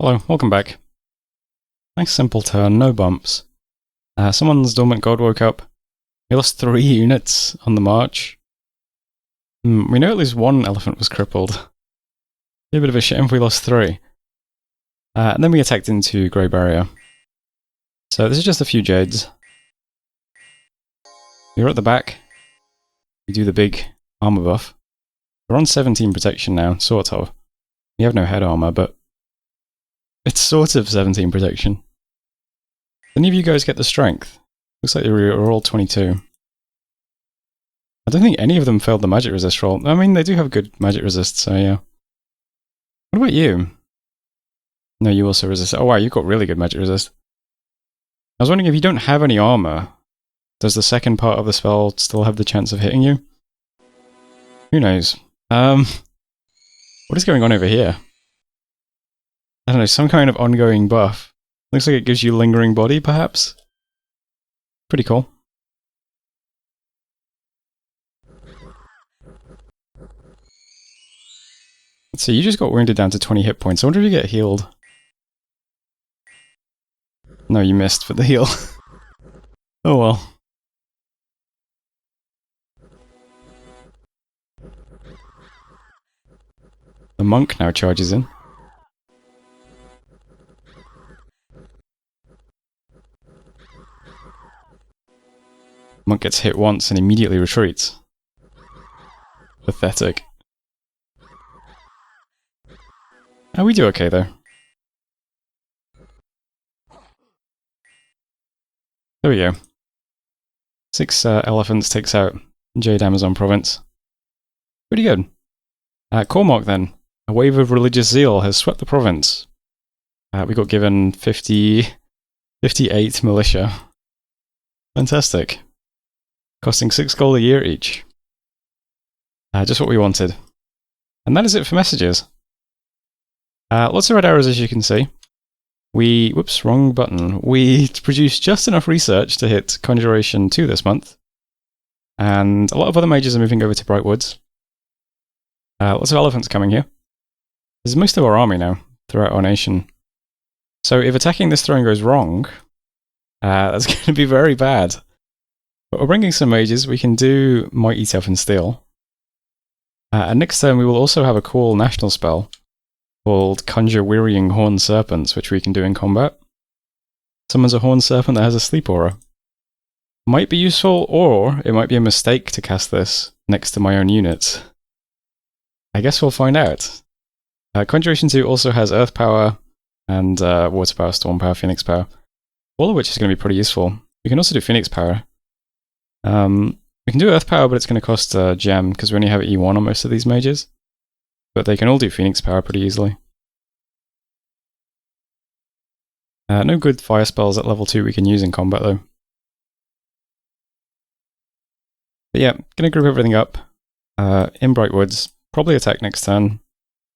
Hello, welcome back. Nice simple turn, no bumps. Someone's dormant god woke up. We lost 3 units on the march. We know at least one elephant was crippled. Be a bit of a shame if we lost 3. And then we attacked into Grey Barrier. So this is just a few Jades. We're at the back. We do the big armor buff. We're on 17 protection now, sort of. We have no head armor, but it's sort of 17 protection. Did any of you guys get the strength? Looks like you're all 22. I don't think any of them failed the magic resist roll. I mean, they do have good magic resist, so yeah. What about you? No, you also resist. Oh wow, you've got really good magic resist. I was wondering if you don't have any armor, does the second part of the spell still have the chance of hitting you? Who knows? What is going on over here? I don't know, some kind of ongoing buff. Looks like it gives you lingering body, perhaps? Pretty cool. Let's see, you just got wounded down to 20 hit points. I wonder if you get healed. No, you missed for the heal. Oh well. The monk now charges in. Monk gets hit once and immediately retreats. Pathetic. Oh, we do okay though. There we go. 6 elephants takes out Jade Amazon Province. Pretty good. Cormac then. A wave of religious zeal has swept the province. We got given 58 militia. Fantastic. Costing 6 gold a year each. Just what we wanted. And that is it for messages. Lots of red arrows, as you can see. Whoops, wrong button. We produced just enough research to hit Conjuration 2 this month. And a lot of other mages are moving over to Brightwoods. Lots of elephants coming here. This is most of our army now, throughout our nation. So if attacking this throne goes wrong, that's going to be very bad. But we're bringing some mages. We can do Mighty Tough and Steel. And next turn we will also have a cool national spell called Conjure Wearying Horned Serpents, which we can do in combat. Summons a horned serpent that has a sleep aura. Might be useful, or it might be a mistake to cast this next to my own units. I guess we'll find out. Conjuration 2 also has Earth Power and Water Power, Storm Power, Phoenix Power. All of which is going to be pretty useful. We can also do Phoenix Power. We can do Earth Power, but it's going to cost gem, because we only have E1 on most of these mages. But they can all do Phoenix Power pretty easily. No good fire spells at level 2 we can use in combat though. But yeah, gonna group everything up. In Brightwoods, probably attack next turn.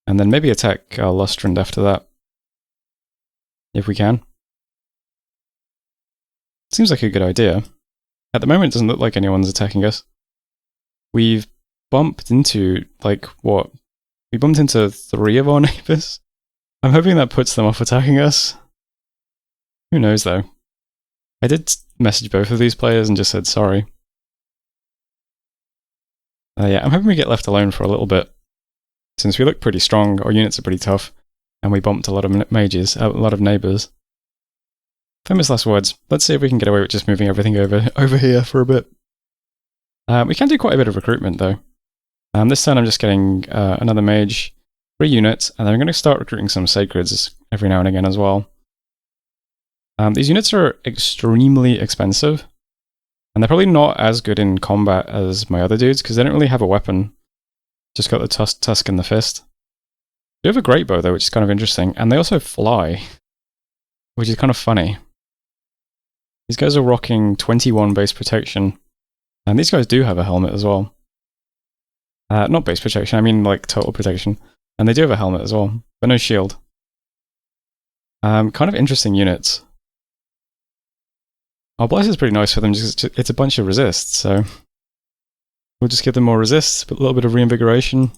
And then maybe attack Lustrand after that. If we can. Seems like a good idea. At the moment it doesn't look like anyone's attacking us. We've bumped into, like, what? We bumped into 3 of our neighbours. I'm hoping that puts them off attacking us. Who knows though. I did message both of these players and just said sorry. Yeah, I'm hoping we get left alone for a little bit. Since we look pretty strong, our units are pretty tough, and we bumped a lot of mages, a lot of neighbours. Famous last words. Let's see if we can get away with just moving everything over here for a bit. We can do quite a bit of recruitment though. This turn I'm just getting another mage, 3 units, and then I'm going to start recruiting some sacreds every now and again as well. These units are extremely expensive, and they're probably not as good in combat as my other dudes, because they don't really have a weapon. Just got the tusk and the fist. They have a great bow though, which is kind of interesting, and they also fly, which is kind of funny. These guys are rocking 21 base protection, and these guys do have a helmet as well. Not base protection, I mean like total protection. And they do have a helmet as well, but no shield. Kind of interesting units. Our Bless is pretty nice for them, just it's a bunch of resists, so we'll just give them more resists, but a little bit of reinvigoration.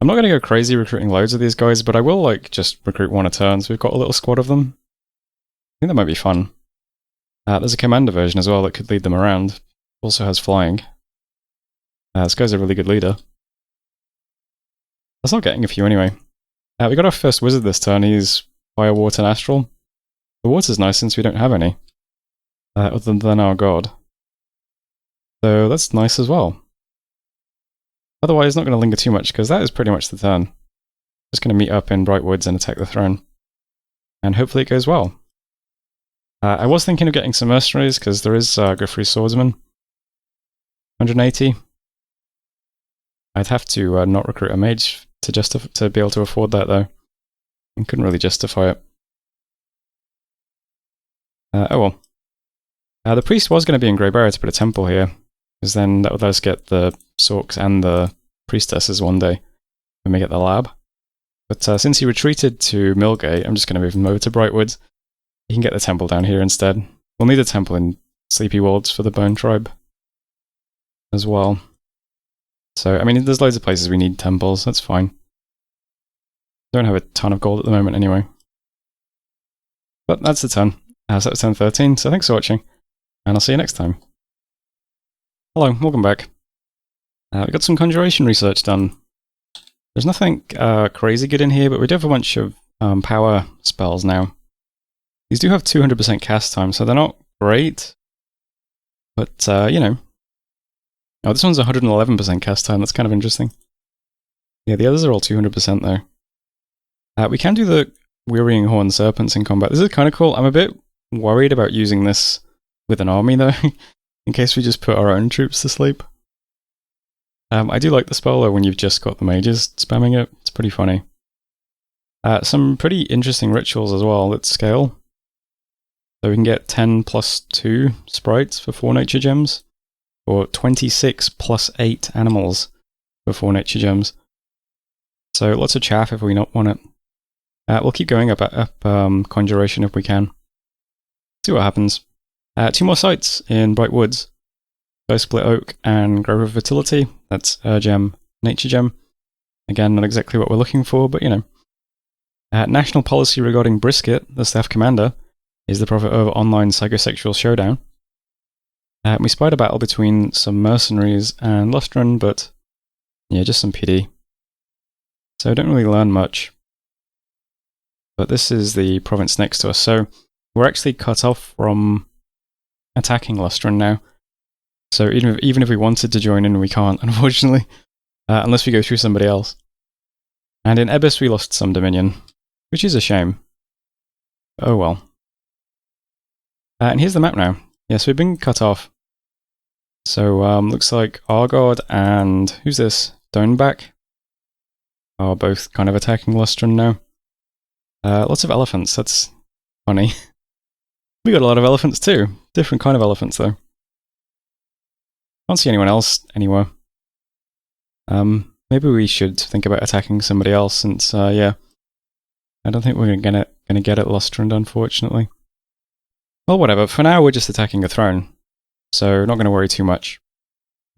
I'm not going to go crazy recruiting loads of these guys, but I will like just recruit one a turn, so we've got a little squad of them. I think that might be fun. There's a commander version as well that could lead them around. Also has flying. This guy's a really good leader. That's not getting a few anyway. We got our first wizard this turn. He's Fire, Water, and Astral. The water's nice since we don't have any. Other than our god. So that's nice as well. Otherwise, not going to linger too much, because that is pretty much the turn. Just going to meet up in Bright Woods and attack the throne. And hopefully it goes well. I was thinking of getting some mercenaries, because there is Griffrey Swordsman. 180. I'd have to not recruit a mage to be able to afford that, though. I couldn't really justify it. Oh well. The priest was going to be in Grey Barrier to put a temple here, because then that would let us get the Sorks and the priestesses one day when we get the lab. But since he retreated to Millgate, I'm just going to move him over to Brightwood. He can get the temple down here instead. We'll need a temple in Sleepy Wolds for the Bone Tribe as well. So, I mean, there's loads of places we need temples, that's fine. Don't have a ton of gold at the moment anyway. But that's the turn. So that's turn 13, so thanks for watching, and I'll see you next time. Hello, welcome back. We got some conjuration research done. There's nothing crazy good in here, but we do have a bunch of power spells now. These do have 200% cast time, so they're not great. But, you know. Oh, this one's 111% cast time, that's kind of interesting. Yeah, the others are all 200% though. We can do the Wearying Horn Serpents in combat. This is kind of cool. I'm a bit worried about using this with an army though, in case we just put our own troops to sleep. I do like the spell though when you've just got the mages spamming it. It's pretty funny. Some pretty interesting rituals as well that scale. So we can get 10 plus 2 sprites for 4 nature gems, or 26 plus 8 animals for 4 nature gems. So lots of chaff if we not want it. We'll keep going up Conjuration if we can. See what happens. 2 more sites in Bright Woods. Split Oak and Grove of Fertility. That's Gem, Nature Gem. Again, not exactly what we're looking for, but you know. National policy regarding Brisket, the staff commander, is the prophet of online psychosexual showdown. We spied a battle between some mercenaries and Lustran, but yeah, just some PD. So don't really learn much. But this is the province next to us, so we're actually cut off from attacking Lustran now. So even if we wanted to join in, we can't, unfortunately, unless we go through somebody else. And in Ebbis we lost some dominion, which is a shame. Oh well. And here's the map now. Yes, we've been cut off. So looks like Argod and who's this? Stoneback are both kind of attacking Lustran now. Lots of elephants, that's funny. We got a lot of elephants too. Different kind of elephants though. Can't see anyone else anywhere. Maybe we should think about attacking somebody else since, yeah. I don't think we're gonna get it Lustran, unfortunately. Well, whatever. For now, we're just attacking a throne. So, not gonna worry too much.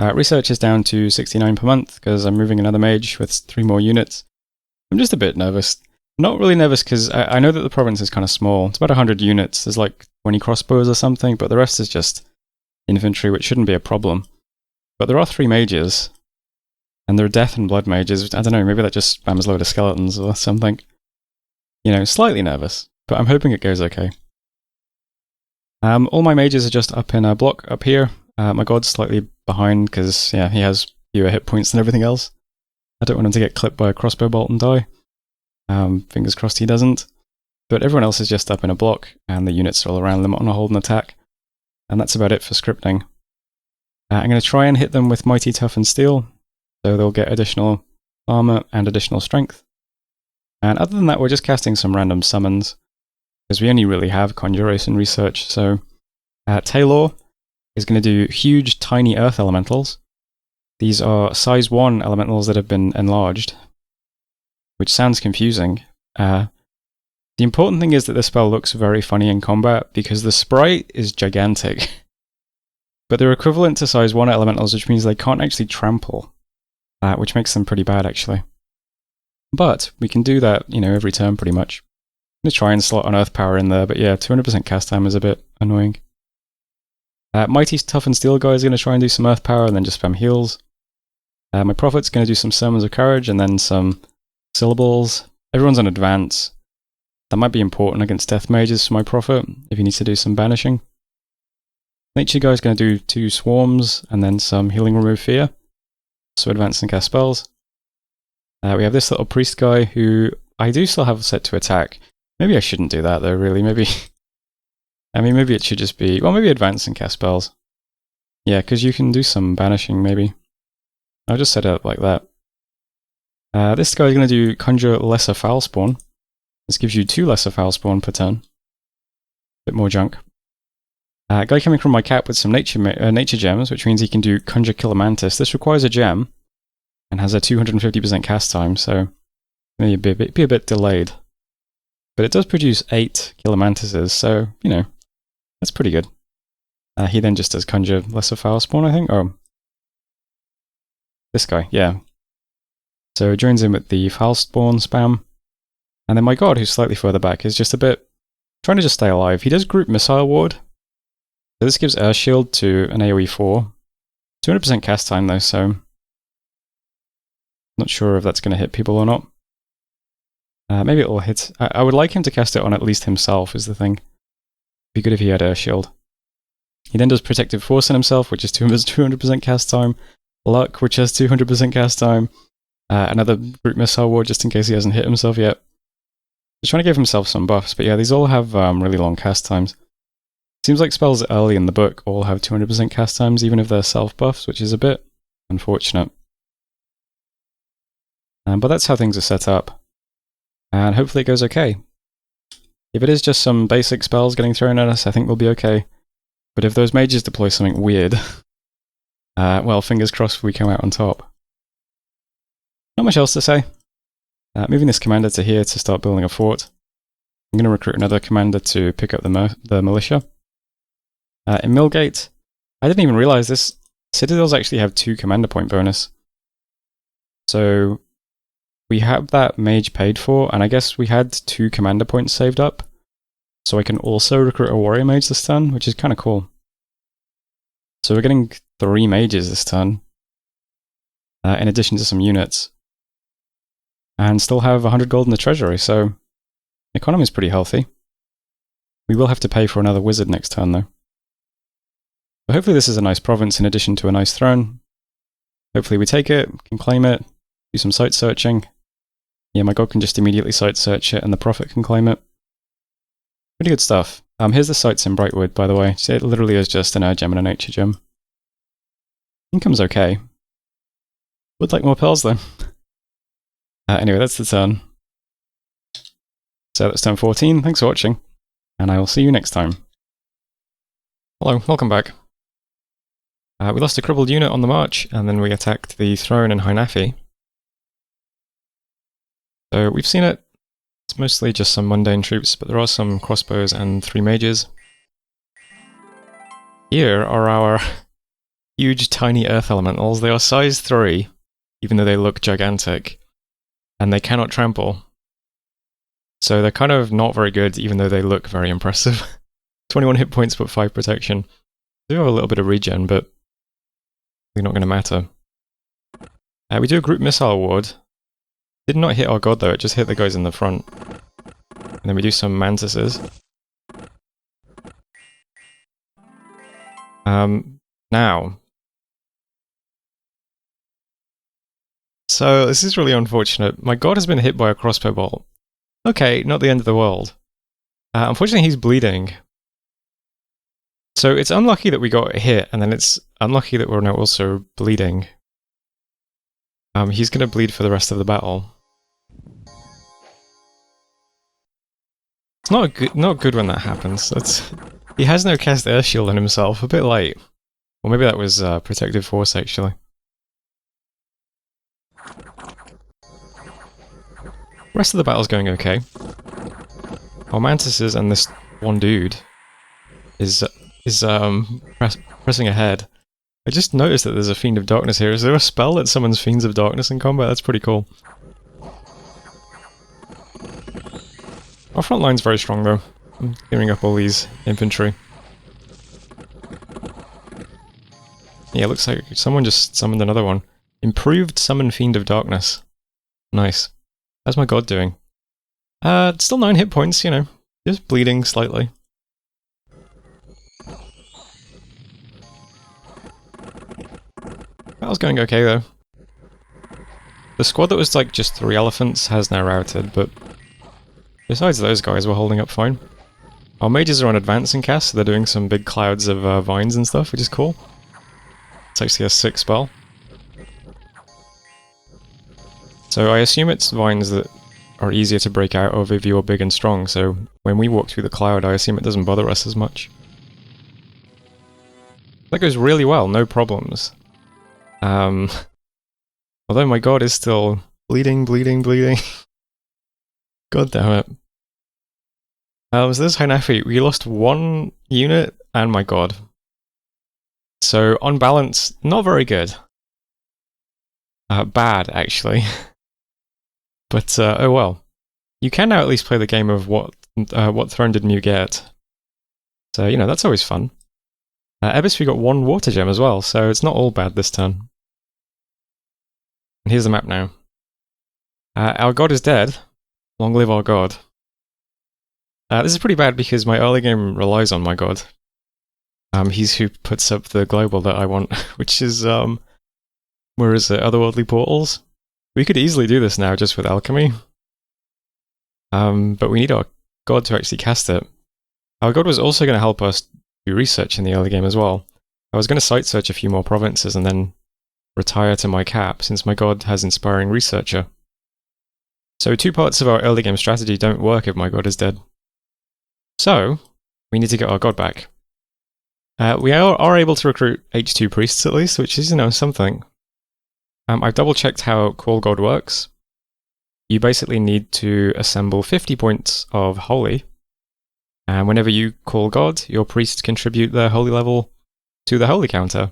Research is down to 69 per month, because I'm moving another mage with 3 more units. I'm just a bit nervous. Not really nervous, because I know that the province is kind of small. It's about 100 units. There's like 20 crossbows or something, but the rest is just infantry, which shouldn't be a problem. But there are 3 mages, and there are death and blood mages. I don't know, maybe that just spams a load of skeletons or something. You know, slightly nervous, but I'm hoping it goes okay. All my mages are just up in a block up here. My god's slightly behind because, yeah, he has fewer hit points than everything else. I don't want him to get clipped by a crossbow bolt and die. Fingers crossed he doesn't. But everyone else is just up in a block, and the units are all around them on a hold and attack. And that's about it for scripting. I'm going to try and hit them with Mighty Tough and Steel, so they'll get additional armor and additional strength. And other than that, we're just casting some random summons, because we only really have Conjuration Research. So Taylor is going to do huge, tiny earth elementals. These are size 1 elementals that have been enlarged, which sounds confusing. The important thing is that this spell looks very funny in combat, because the sprite is gigantic. But they're equivalent to size 1 elementals, which means they can't actually trample, which makes them pretty bad, actually. But we can do that, you know, every turn pretty much. I'm going to try and slot an Earth Power in there, but yeah, 200% cast time is a bit annoying. Mighty Tough and Steel guy is going to try and do some Earth Power and then just spam heals. My Prophet's going to do some Sermons of Courage and then some Syllables. Everyone's on advance. That might be important against Death Mages for my Prophet, if he needs to do some banishing. Nature Guy's going to do 2 Swarms, and then some Healing Remove Fear. So advance and cast spells. We have this little Priest guy, who I do still have set to attack. Maybe I shouldn't do that though, really. Maybe I mean, maybe it should just be... Well, maybe advance and cast spells. Yeah, because you can do some banishing, maybe. I'll just set it up like that. This guy's going to do Conjure Lesser Foul Spawn. This gives you 2 Lesser Foul Spawn per turn. Bit more junk. Guy coming from my cap with some nature gems, which means he can do Conjure Killer Mantis. This requires a gem, and has a 250% cast time, so maybe be a bit delayed. But it does produce 8 Killer Mantises, so, you know, that's pretty good. He then just does Conjure Lesser Foul Spawn, I think. Oh, this guy, yeah. So it joins in with the Foul Spawn spam. And then my god, who's slightly further back, is just a bit trying to just stay alive. He does Group Missile Ward. So this gives Air Shield to an AoE 4. 200% cast time though, so not sure if that's going to hit people or not. Maybe it'll hit... I would like him to cast it on at least himself, is the thing. It'd be good if he had Air Shield. He then does Protective Force on himself, which is 200% cast time. Luck, which has 200% cast time. Another Group Missile Ward, just in case he hasn't hit himself yet. Just trying to give himself some buffs, but yeah, these all have really long cast times. Seems like spells early in the book all have 200% cast times, even if they're self-buffs, which is a bit unfortunate. But that's how things are set up. And hopefully it goes okay. If it is just some basic spells getting thrown at us, I think we'll be okay. But if those mages deploy something weird, well, fingers crossed we come out on top. Not much else to say. Moving this commander to here to start building a fort. I'm going to recruit another commander to pick up the militia. In Millgate, I didn't even realize this. Citadels actually have 2 commander point bonus. So we have that mage paid for, and I guess we had 2 commander points saved up. So I can also recruit a warrior mage this turn, which is kind of cool. So we're getting 3 mages this turn, in addition to some units. And still have 100 gold in the treasury, so the economy is pretty healthy. We will have to pay for another wizard next turn, though. But hopefully this is a nice province in addition to a nice throne. Hopefully we take it, can claim it, do some site searching. Yeah, my god can just immediately site search it, and the Prophet can claim it. Pretty good stuff. Here's the sites in Brightwood, by the way. It literally is just an air gem and a nature gem. Income's okay. Would like more pearls, though. Anyway, that's the turn. So that's turn 14. Thanks for watching, and I will see you next time. Hello, welcome back. We lost a crippled unit on the march, and then we attacked the throne in Hainafi. So we've seen it. It's mostly just some mundane troops, but there are some crossbows and 3 mages. Here are our huge tiny earth elementals. They are size 3, even though they look gigantic. And they cannot trample. So they're kind of not very good, even though they look very impressive. 21 hit points, but 5 protection. They do have a little bit of regen, but they're not going to matter. We do a group missile ward. Did not hit our god though, it just hit the guys in the front. And then we do some mantises. Now. So, this is really unfortunate. My god has been hit by a crossbow bolt. Okay, not the end of the world. Unfortunately, he's bleeding. So, it's unlucky that we got hit, and then it's unlucky that we're now also bleeding. He's going to bleed for the rest of the battle. It's not good when that happens. He has no cast air shield on himself, a bit late. Or maybe that was protective force, actually. The rest of the battle's going okay. Our mantises and this one dude is pressing ahead. I just noticed that there's a Fiend of Darkness here. Is there a spell that summons Fiends of Darkness in combat? That's pretty cool. Our front line's very strong though. I'm clearing up all these infantry. Yeah, it looks like someone just summoned another one. Improved Summon Fiend of Darkness. Nice. How's my god doing? Still 9 hit points, you know. Just bleeding slightly. That was going okay though. The squad that was like just 3 elephants has now routed, but besides those guys, we're holding up fine. Our mages are on advancing cast, so they're doing some big clouds of vines and stuff, which is cool. It's actually a 6 spell. So I assume it's vines that are easier to break out of if you're big and strong, so when we walk through the cloud, I assume it doesn't bother us as much. That goes really well, no problems. Although my god is still bleeding. God damn it. So this Hanafi, we lost 1 unit and my god. So on balance, not very good. Bad, actually. But oh well. You can now at least play the game of what throne did Mew get. So, you know, that's always fun. Ebis, we got 1 water gem as well, so it's not all bad this turn. And here's the map now. Our god is dead. Long live our god. This is pretty bad because my early game relies on my god. He's who puts up the global that I want, which is, where is it? Otherworldly portals? We could easily do this now just with alchemy. But we need our god to actually cast it. Our god was also going to help us do research in the early game as well. I was going to site search a few more provinces and then retire to my cap, since my god has Inspiring Researcher. So 2 parts of our early game strategy don't work if my god is dead. So, we need to get our god back. We are able to recruit H2 priests at least, which is, you know, something. I've double checked how Call God works. You basically need to assemble 50 points of Holy, and whenever you call God, your priests contribute their Holy level to the Holy counter.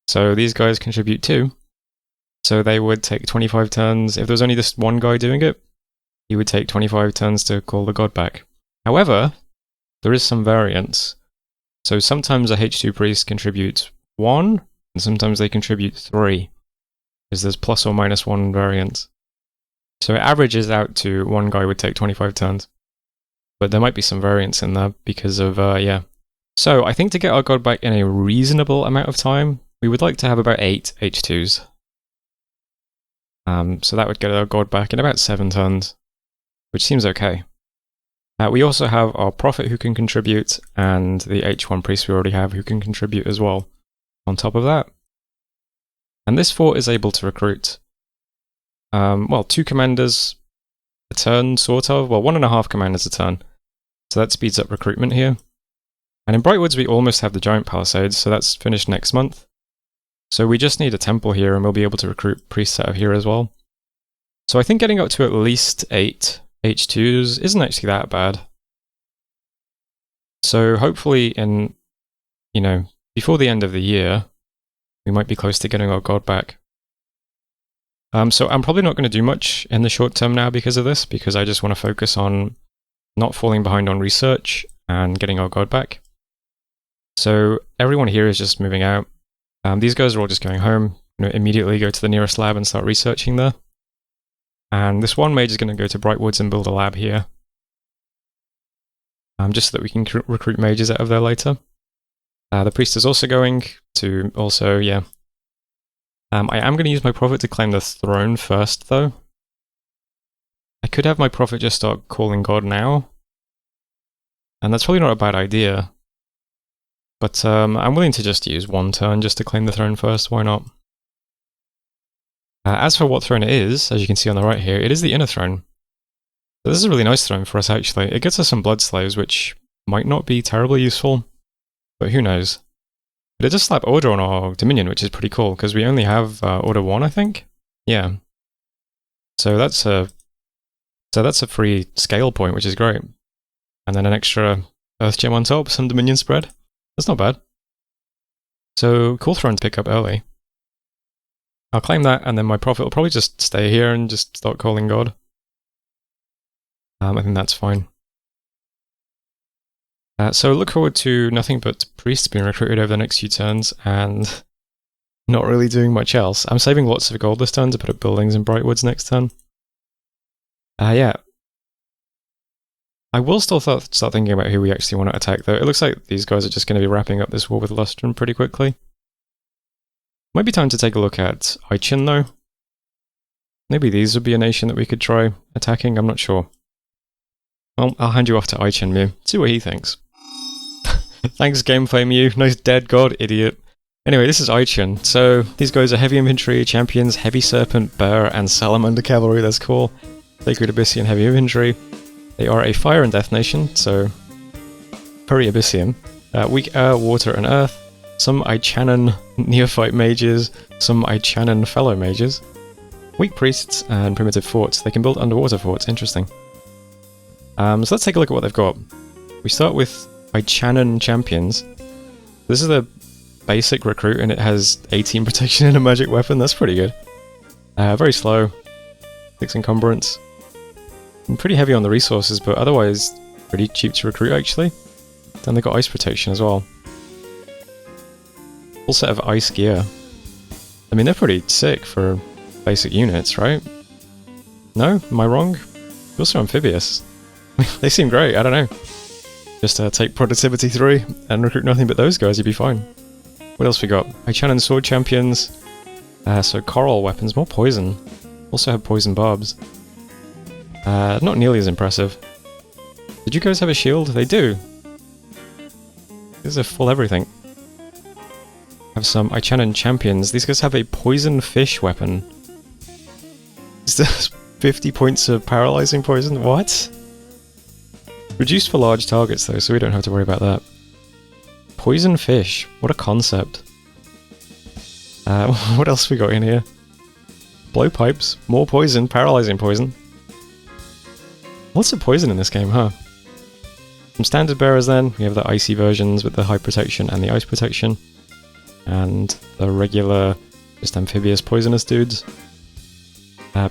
So these guys contribute 2. So they would take 25 turns. If there was only just 1 guy doing it, he would take 25 turns to call the god back. However, there is some variance. So sometimes a H2 priest contributes 1, and sometimes they contribute 3. Because there's plus or minus 1 variance. So it averages out to 1 guy would take 25 turns. But there might be some variance in there because of, yeah. So I think to get our god back in a reasonable amount of time, we would like to have about 8 H2s. So that would get our god back in about 7 turns, which seems okay. We also have our prophet who can contribute, and the H1 priest we already have who can contribute as well, on top of that. And this fort is able to recruit, well, 2 commanders a turn, sort of. Well, 1.5 commanders a turn. So that speeds up recruitment here. And in Brightwoods we almost have the giant palisades, so that's finished next month. So we just need a temple here and we'll be able to recruit priests out of here as well. So I think getting up to at least 8 H2s isn't actually that bad. So hopefully in, you know, before the end of the year, we might be close to getting our god back. So I'm probably not going to do much in the short term now because of this, because I just want to focus on not falling behind on research and getting our god back. So everyone here is just moving out. These guys are all just going home, you know, immediately go to the nearest lab and start researching there. And this one mage is going to go to Brightwoods and build a lab here. Just so that we can recruit mages out of there later. The priest is also going to also, yeah. I am going to use my prophet to claim the throne first, though. I could have my prophet just start calling God now. And that's probably not a bad idea. But I'm willing to just use 1 turn just to claim the throne first, why not? As for what throne it is, as you can see on the right here, it is the inner throne. So this is a really nice throne for us, actually. It gets us some blood slaves, which might not be terribly useful, but who knows. But it does slap order on our dominion, which is pretty cool, because we only have order 1, I think? Yeah. So that's a free scale point, which is great. And then an extra earth gem on top, some dominion spread. That's not bad. So, cool throne to pick up early. I'll claim that, and then my prophet will probably just stay here and just start calling God. I think that's fine. So look forward to nothing but priests being recruited over the next few turns, and not really doing much else. I'm saving lots of gold this turn to put up buildings in Brightwoods next turn. Yeah. I will still start thinking about who we actually want to attack, though. It looks like these guys are just going to be wrapping up this war with Lustrum pretty quickly. Might be time to take a look at Ichan, though. Maybe these would be a nation that we could try attacking, I'm not sure. I'll hand you off to Ichan, Mew. See what he thinks. Thanks, gameplay, Mew. Nice dead god, idiot. Anyway, this is Ichan. So, these guys are heavy infantry, champions, heavy serpent, bear, and salamander cavalry, that's cool. Sacred Abyssian heavy infantry. They are a fire and death nation, so very Abyssian. Weak air, water, and earth. Some Ichanan neophyte mages, some Ichanan fellow mages. Weak priests and primitive forts. They can build underwater forts, interesting. So let's take a look at what they've got. We start with Ichanan champions. This is the basic recruit, and it has 18 protection and a magic weapon. That's pretty good. Very slow. 6 encumbrance. And pretty heavy on the resources, but otherwise pretty cheap to recruit actually. Then they got ice protection as well. Full set of ice gear. I mean, they're pretty sick for basic units, right? No? Am I wrong? Also amphibious. They seem great, I don't know. Just take productivity 3 and recruit nothing but those guys, you'd be fine. What else we got? Ichan sword champions. So coral weapons, more poison. Also have poison barbs. Not nearly as impressive. Did you guys have a shield? They do. These are full everything. Have some Ichanan champions. These guys have a poison fish weapon. Is this 50 points of paralyzing poison? What? Reduced for large targets though, so we don't have to worry about that. Poison fish. What a concept. What else we got in here? Blowpipes. More poison. Paralyzing poison. Lots of poison in this game, huh? Some standard bearers then. We have the icy versions with the high protection and the ice protection. And the regular, just amphibious poisonous dudes.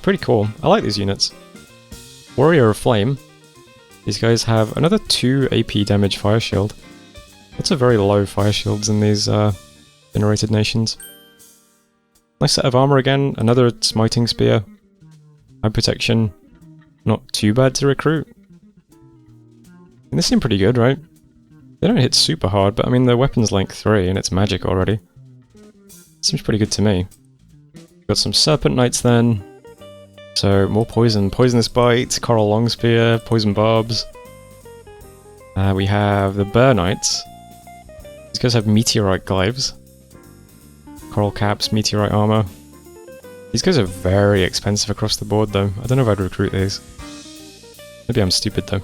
Pretty cool. I like these units. Warrior of Flame. These guys have another 2 AP damage fire shield. Lots of very low fire shields in these generated nations. Nice set of armor again. Another smiting spear. High protection. Not too bad to recruit. And they seem pretty good, right? They don't hit super hard, but I mean, their weapon's length 3 and it's magic already. Seems pretty good to me. Got some Serpent Knights then. So, more poison. Poisonous Bite, Coral Longspear, Poison Barbs. We have the Bear Knights. These guys have Meteorite Glaives. Coral Caps, Meteorite Armor. These guys are very expensive across the board though. I don't know if I'd recruit these. Maybe I'm stupid though.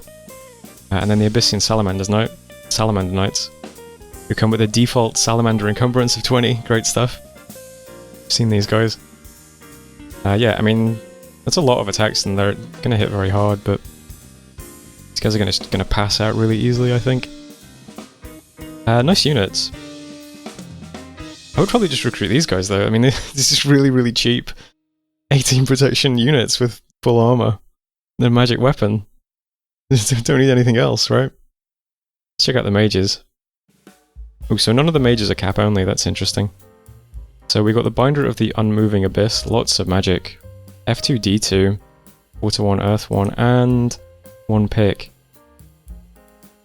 And then the Abyssian Salamander Knights, who come with a default Salamander encumbrance of 20. Great stuff. I've seen these guys. Yeah, I mean, that's a lot of attacks and they're going to hit very hard, but these guys are going to pass out really easily, I think. Nice units. I would probably just recruit these guys though. I mean, this is really, really cheap. 18 protection units with full armor. And a magic weapon. Don't need anything else, right? Let's check out the mages. Oh, so none of the mages are cap only, that's interesting. So we got the Binder of the Unmoving Abyss, lots of magic. F2, D2, Water 1, Earth 1, and 1 pick.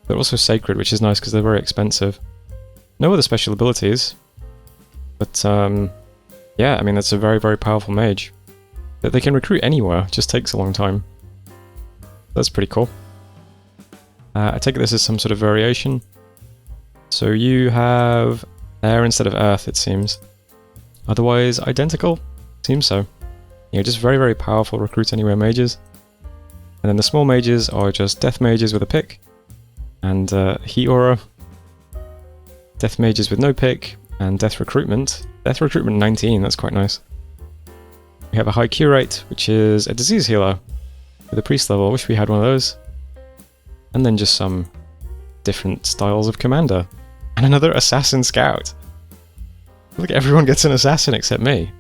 They're also sacred, which is nice because they're very expensive. No other special abilities. But, yeah, I mean, that's a very, very powerful mage. That they can recruit anywhere, just takes a long time. That's pretty cool. I take it this is some sort of variation. So you have air instead of earth, it seems. Otherwise, identical? Seems so. You know, just very, very powerful recruit anywhere mages. And then the small mages are just death mages with a pick. And heat aura. Death mages with no pick. And death recruitment. Death recruitment 19, that's quite nice. We have a high Q rate, which is a disease healer. With a priest level, I wish we had one of those. And then just some different styles of commander. And another assassin scout. Look, everyone gets an assassin except me.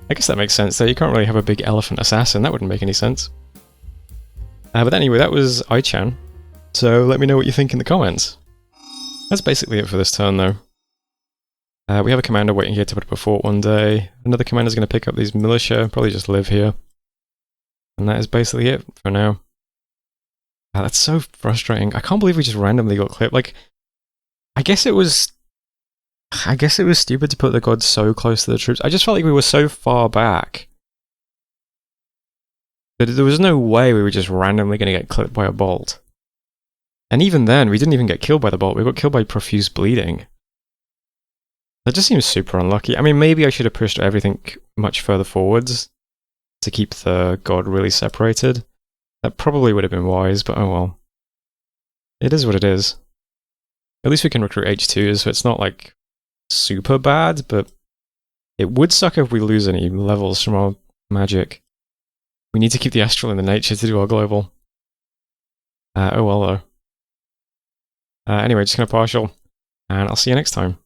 I guess that makes sense though, you can't really have a big elephant assassin, that wouldn't make any sense. But anyway, that was Ichan. So let me know what you think in the comments. That's basically it for this turn though. We have a commander waiting here to put up a fort one day. Another commander's going to pick up these militia, probably just live here. And that is basically it for now. That's so frustrating. I can't believe we just randomly got clipped. Like, I guess it was stupid to put the gods so close to the troops. I just felt like we were so far back that there was no way we were just randomly going to get clipped by a bolt. And even then, we didn't even get killed by the bolt. We got killed by profuse bleeding. That just seems super unlucky. I mean, maybe I should have pushed everything much further forwards to keep the god really separated. That probably would have been wise, but oh well. It is what it is. At least we can recruit H2s, so it's not like super bad, but it would suck if we lose any levels from our magic. We need to keep the astral in the nature to do our global. Oh well though. Anyway, just gonna partial, and I'll see you next time.